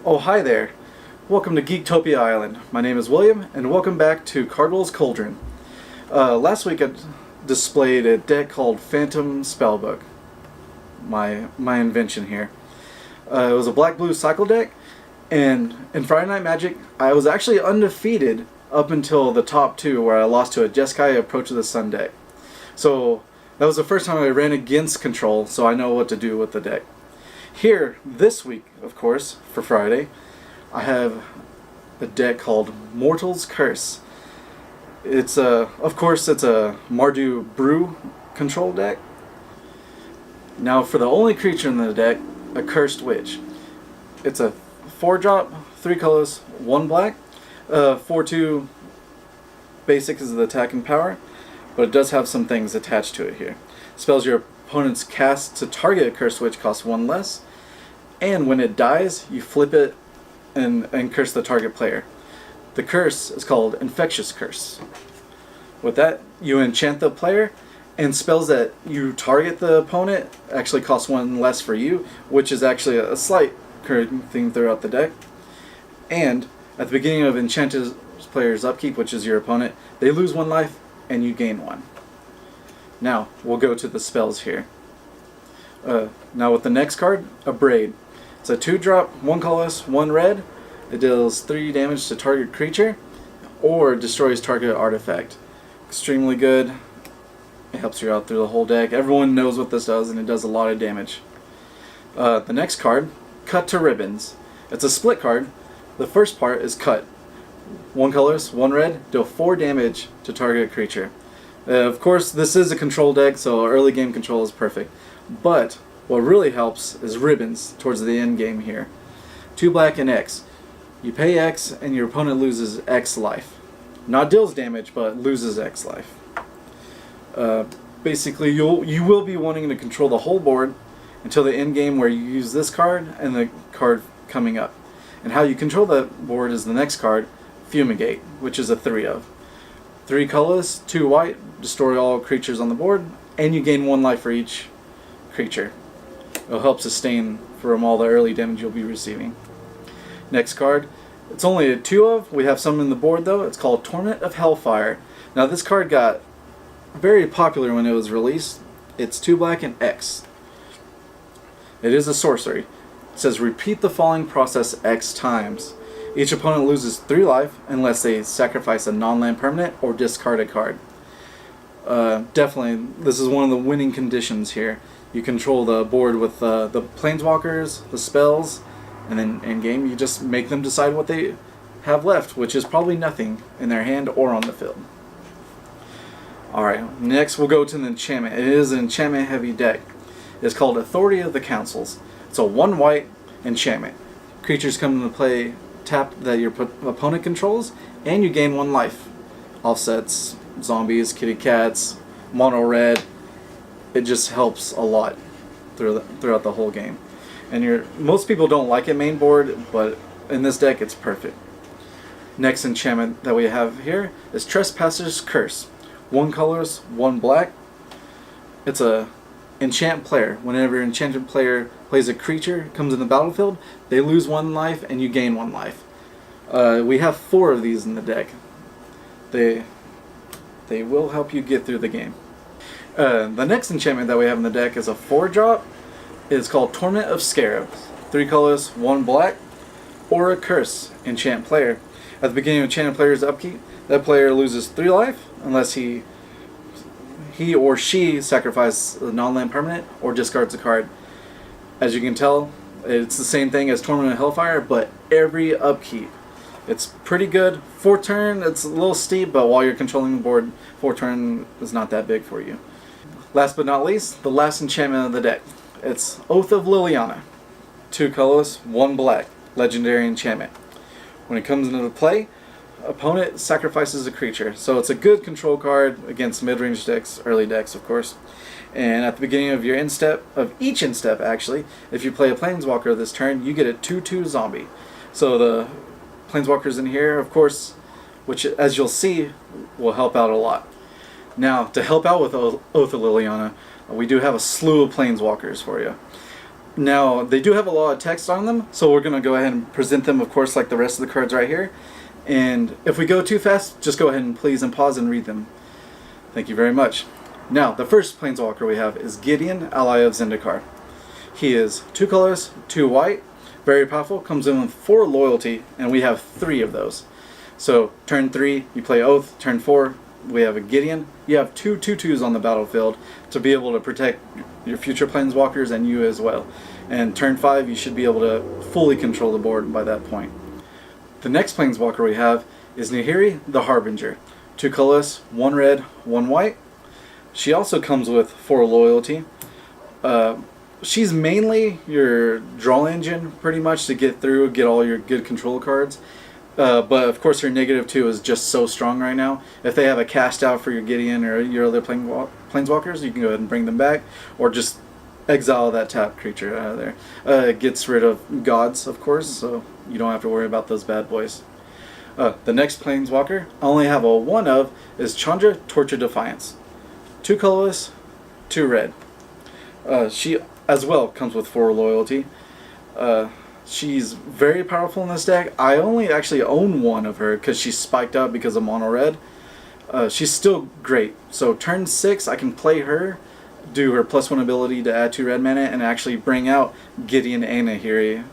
Oh, hi there. Welcome to Geektopia Island. My name is William, and welcome back to Cardwell's Cauldron. Last week I displayed a deck called Phantom Spellbook. My invention here. It was a black-blue cycle deck, and in Friday Night Magic, I was actually undefeated up until the top two, where I lost to a Jeskai Approach of the Sun deck. So that was the first time I ran against control, so I know what to do with the deck. Here, this week, of course, for Friday, I have a deck called Mortal's Curse. It's of course, it's a Mardu Brew control deck. Now, for the only creature in the deck, Accursed Witch. It's a 4-drop, 3 colors, 1 black. 4/2 basic is the attacking power, but it does have some things attached to it here. Spells your opponent's cast to target Accursed Witch cost 1 less, and when it dies, you flip it and curse the target player. The curse is called Infectious Curse. With that, you enchant the player, and spells that you target the opponent actually cost 1 less for you, which is actually a slight current thing throughout the deck. And at the beginning of enchanted player's upkeep, which is your opponent, they lose 1 life and you gain 1. Now, we'll go to the spells here. Now with the next card, Abrade. It's a 2-drop, 1 colorless, 1 red. It deals 3 damage to target creature, or destroys target artifact. Extremely good. It helps you out through the whole deck. Everyone knows what this does, and it does a lot of damage. The next card, Cut to Ribbons. It's a split card. The first part is Cut. 1 colorless, 1 red, deal 4 damage to target creature. Of course, this is a control deck, so early game control is perfect. But what really helps is Ribbons towards the end game here. 2 black and X. You pay X and your opponent loses X life. Not deals damage, but loses X life. Basically, you will be wanting to control the whole board until the end game, where you use this card and the card coming up. And how you control that board is the next card, Fumigate, which is a 3 of. 3 colorless, 2 white, destroy all creatures on the board, and you gain 1 life for each creature. It'll help sustain from all the early damage you'll be receiving. Next card, it's only a 2 of. We have some in the board though. It's called Torment of Hailfire. Now this card got very popular when it was released. It's 2 black and X. It is a sorcery. It says repeat the following process X times. Each opponent loses 3 life unless they sacrifice a non-land permanent or discard a card. Definitely, this is one of the winning conditions here. You control the board with the planeswalkers, the spells, and then in game you just make them decide what they have left, which is probably nothing in their hand or on the field. Alright, next we'll go to the enchantment. It is an enchantment heavy deck. It's called Authority of the Consuls. It's a 1 white enchantment. Creatures come into play tapped that your opponent controls, and you gain 1 life. Offsets, zombies, kitty cats, mono red. It just helps a lot throughout the whole game. And most people don't like it main board, but in this deck it's perfect. Next enchantment that we have here is Trespasser's Curse. 1 colorless, 1 black. It's a enchant player. Whenever an enchanted player plays a creature, comes in the battlefield, they lose 1 life and you gain 1 life. We have 4 of these in the deck. They will help you get through the game. The next enchantment that we have in the deck is a 4-drop. It's called Torment of Scarabs. 3 colors, 1 black, or a curse. Enchant player. At the beginning of enchanted player's upkeep, that player loses 3 life unless he or she sacrifices a non-land permanent or discards a card. As you can tell, it's the same thing as Torment of Hailfire, but every upkeep. It's pretty good. 4 turn, it's a little steep, but while you're controlling the board, 4 turn is not that big for you. Last but not least, the last enchantment of the deck. It's Oath of Liliana. 2 colorless, 1 black. Legendary enchantment. When it comes into play, opponent sacrifices a creature. So it's a good control card against mid-range decks, early decks of course. And at the beginning of your each instep actually, if you play a planeswalker this turn, you get a 2/2 zombie. So the planeswalkers in here, of course, which as you'll see, will help out a lot. Now, to help out with Oath of Liliana, we do have a slew of planeswalkers for you. Now, they do have a lot of text on them, so we're going to go ahead and present them, of course, like the rest of the cards right here. And if we go too fast, just go ahead and please and pause and read them. Thank you very much. Now, the first planeswalker we have is Gideon, ally of Zendikar. He is 2 colors, 2 white, very powerful, comes in with 4 loyalty, and we have 3 of those. So, turn 3, you play Oath, turn 4, we have a Gideon. You have 2 2/2s on the battlefield to be able to protect your future planeswalkers and you as well. And turn 5, you should be able to fully control the board by that point. The next planeswalker we have is Nahiri, the Harbinger. 2 colors, 1 red, 1 white. She also comes with 4 loyalty. She's mainly your draw engine, pretty much, to get through, get all your good control cards. But of course her -2 is just so strong right now. If they have a cast out for your Gideon or your other planeswalkers, you can go ahead and bring them back, or just exile that tapped creature out of there. It gets rid of gods, of course, so you don't have to worry about those bad boys. The next planeswalker I only have a 1 of is Chandra, Torture Defiance. 2 colorless, 2 red. She as well comes with 4 loyalty. She's very powerful in this deck. I only actually own 1 of her because she's spiked up because of mono red. She's still great. So turn 6, I can play her, do her +1 ability to add 2 red mana, and actually bring out Gideon and Nahiri,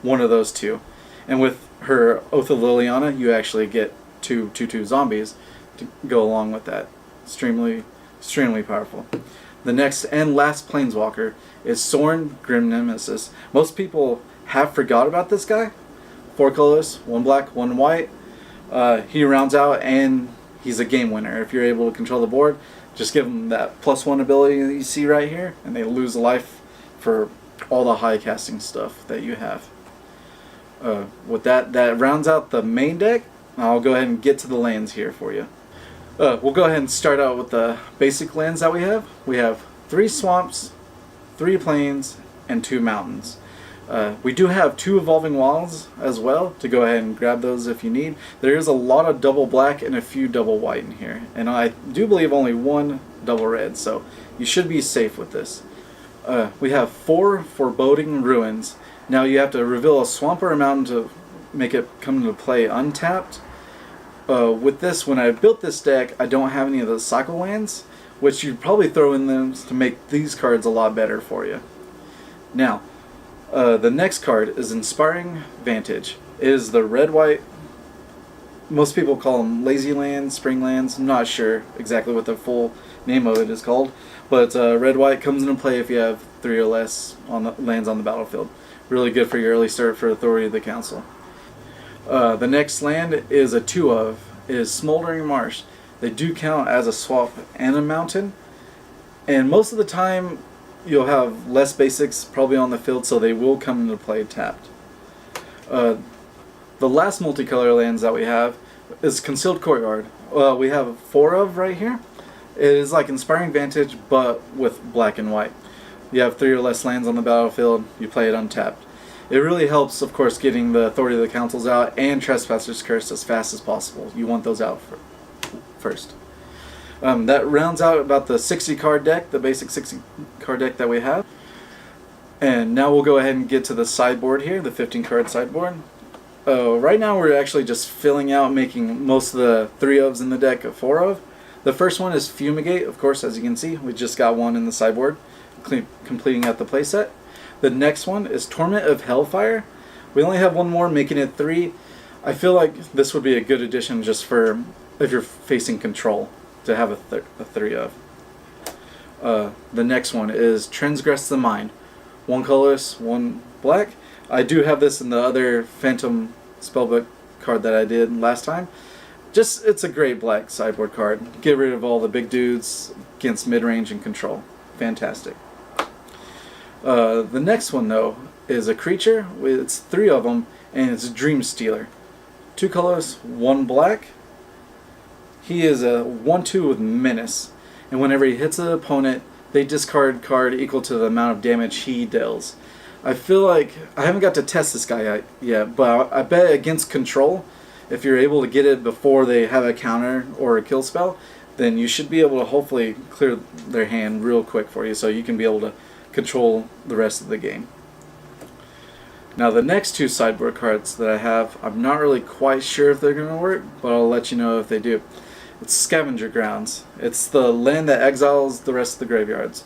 one of those 2. And with her Oath of Liliana, you actually get 2 2/2 zombies to go along with that. Extremely powerful. The next and last planeswalker is Sorin, Grim Nemesis. Most people have forgot about this guy. 4 colors, 1 black, 1 white. He rounds out and he's a game winner. If you're able to control the board, just give him that +1 ability that you see right here, and they lose a life for all the high casting stuff that you have. With that rounds out the main deck. I'll go ahead and get to the lands here for you. We'll go ahead and start out with the basic lands that we have. We have 3 swamps, 3 plains, and 2 mountains. We do have 2 evolving wilds as well, to go ahead and grab those if you need. There is a lot of double black and a few double white in here, and I do believe only 1 double red, so you should be safe with this. We have 4 Foreboding Ruins. Now you have to reveal a swamp or a mountain to make it come into play untapped. With this, when I built this deck, I don't have any of the cycle lands, which you'd probably throw in them to make these cards a lot better for you. Now, the next card is Inspiring Vantage. It is the red-white, most people call them lazy lands, spring lands. I'm not sure exactly what the full name of it is called, but red-white comes into play if you have 3 or less on the lands on the battlefield. Really good for your early start for Authority of the Council. The next land is a 2 of. It is Smoldering Marsh. They do count as a swamp and a mountain, and most of the time you'll have less basics probably on the field, so they will come into play tapped. The last multicolor lands that we have is Concealed Courtyard. We have 4 of right here. It is like Inspiring Vantage, but with black and white. You have 3 or less lands on the battlefield, you play it untapped. It really helps, of course, getting the Authority of the Councils out and Trespasser's Curse as fast as possible. You want those out first. That rounds out about the 60 card deck, the basic 60 card deck that we have. And now we'll go ahead and get to the sideboard here, the 15 card sideboard. Right now we're actually just filling out, making most of the 3 ofs in the deck a 4 of. The first one is Fumigate, of course, as you can see. We just got 1 in the sideboard, completing out the playset. The next one is Torment of Hailfire. We only have 1 more, making it 3. I feel like this would be a good addition just for if you're facing control, to have a 3 of. The next one is Transgress the Mind. 1 colorless, 1 black. I do have this in the other Phantom Spellbook card that I did last time. It's a great black sideboard card. Get rid of all the big dudes against mid-range and control. Fantastic. The next one, though, is a creature. It's 3 of them, and it's Dream Stealer. 2 colors, 1 black. He is a 1/2 with Menace, and whenever he hits an opponent, they discard card equal to the amount of damage he deals. I feel like I haven't got to test this guy yet, but I bet against control, if you're able to get it before they have a counter or a kill spell, then you should be able to hopefully clear their hand real quick for you, so you can be able to control the rest of the game. Now the next two sideboard cards that I have, I'm not really quite sure if they're going to work, but I'll let you know if they do. It's Scavenger Grounds. It's the land that exiles the rest of the graveyards.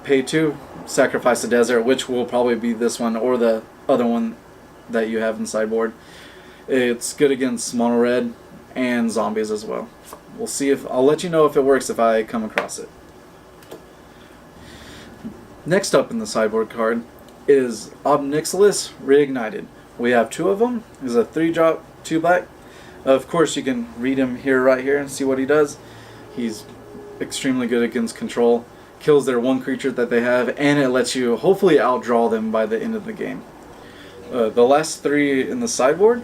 Pay 2, sacrifice a desert, which will probably be this one or the other one that you have in sideboard. It's good against mono red and zombies as well. We'll see if I'll let you know if it works if I come across it. Next up in the sideboard card is Obnixilis Reignited. We have 2 of them. He's a 3-drop, 2 black. Of course, you can read him here, right here, and see what he does. He's extremely good against control. Kills their 1 creature that they have, and it lets you hopefully outdraw them by the end of the game. The last 3 in the sideboard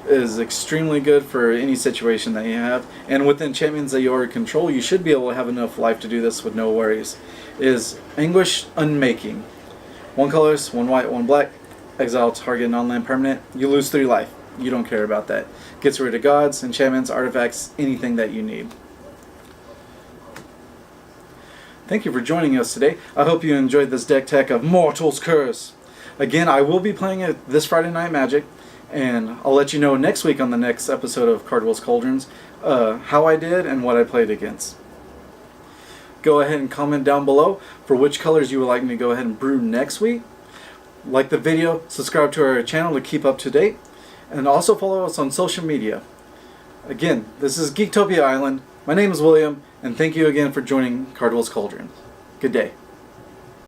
is extremely good for any situation that you have, and with enchantments that you already control, you should be able to have enough life to do this with no worries. Is Anguish Unmaking. 1 colorless, 1 white, 1 black. Exile target non-land permanent. You lose 3 life. You don't care about that. Gets rid of gods, enchantments, artifacts, anything that you need. Thank you for joining us today. I hope you enjoyed this deck tech of Mortal's Curse. Again, I will be playing it this Friday Night Magic, and I'll let you know next week on the next episode of Cardwell's Cauldrons how I did and what I played against. Go ahead and comment down below for which colors you would like me to go ahead and brew next week. Like the video, subscribe to our channel to keep up to date, and also follow us on social media. Again, this is Geektopia Island. My name is William, and thank you again for joining Cardwell's Cauldron. Good day.